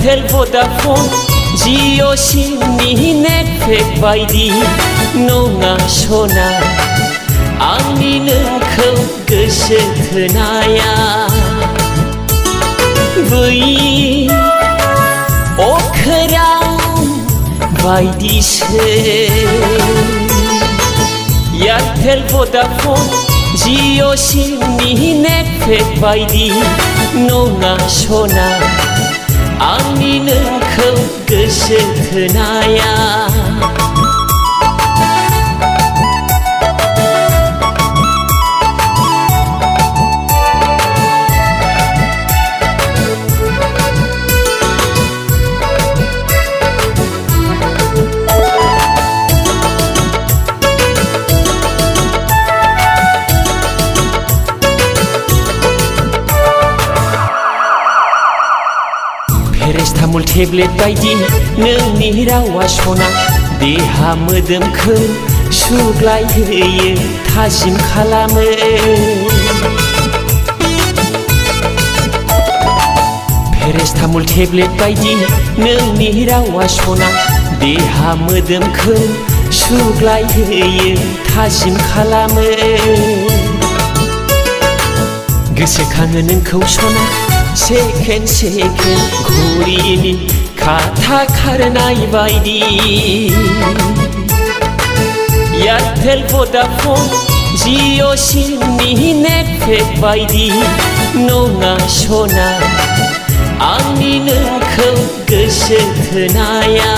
Airtel भडाफन Jio सिमनि net pack बायदि नङा सना आंनि नोंखौ गोसो थोनाया बै अखोरां बायदिसो एयारटेल भडाफन जिअ सिमनि नेटपेक बायदि नङा सना आंनि नोंखौ गोसो थोनाया पेरासिटामल टेब्लेट बायदि नोंनि रावा सना देहा मोदोमखौ सुग्लायहोयो थाजिम खालामो पेरासिटामल टेब्लेट बायदि नोंनि रावा सना देहा मोदोमखौ सुग्लायहोयो थाजिम खालामो गोसोखाङो नोंखौ सना सेकेन्ड सेकेन्ड घड़ीनि काटा खारनाय बायदि एयारटेल भडाफन जिअ सिमनि नेटपेक बायदि नङा सना आंनि नोंखौ गोसो थोनाया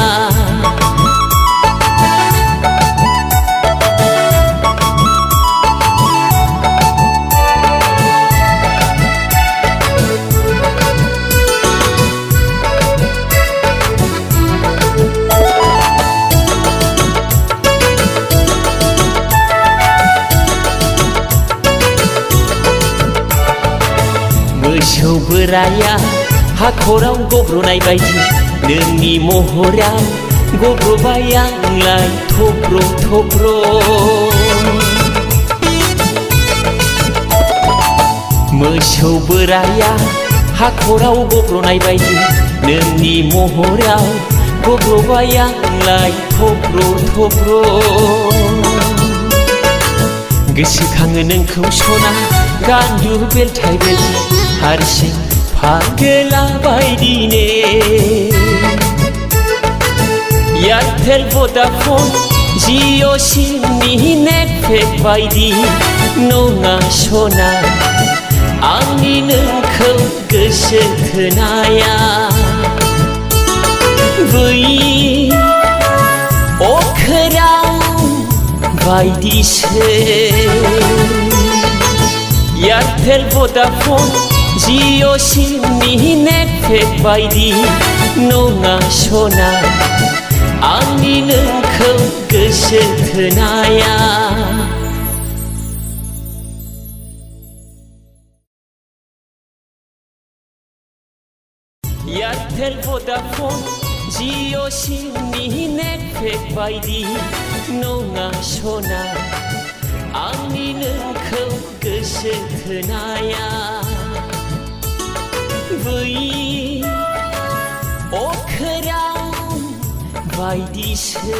मोसौ बोराया हाखराव गब्र'नाय बायदि नोंनि महराव गब्र'बाय आंलाय थब्र' थब्र' मोसौ बोराया हाखराव गब्र'नाय बायदि नोंनि महराव गब्र'बाय आंलाय थब्र' थब्र' गोसोखाङो नोंखौ सना गान्दु बेलथाय बेलथाय हारसिं फागोला बायदिने एयारटेल भडाफन जिअ सिमनि नेटपेक बायदि नङा सना आंनि नोंखौ गोसो थोनाया बै अखोरां बायदिसो एयारटेल भडाफन जिअ सिमनि नेटपेक बायदि नङा सना आंनि नोंखौ गोसो थोनाया एयारटेल भडाफन जिअ सिमनि नेटपेक बायदि नङा सना आंनि नोंखौ गोसो थोनाया बै अखोरां बायदिसो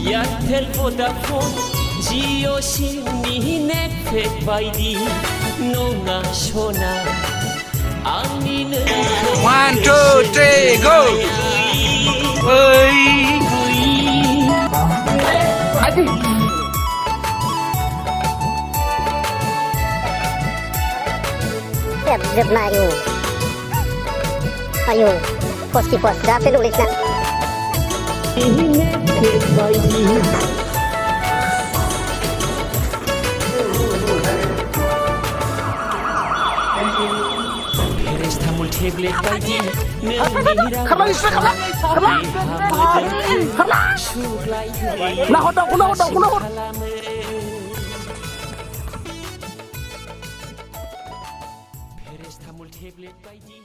एयारटेल भडाफन जिअ सिमनि नेटपेक बायदि नङा सना आंनि नोंखौ 1 2 3 go Zip na yung ayun post dati nulis na paracetamol tablet बायदि पेरासिटामल टेब्लेट बायदि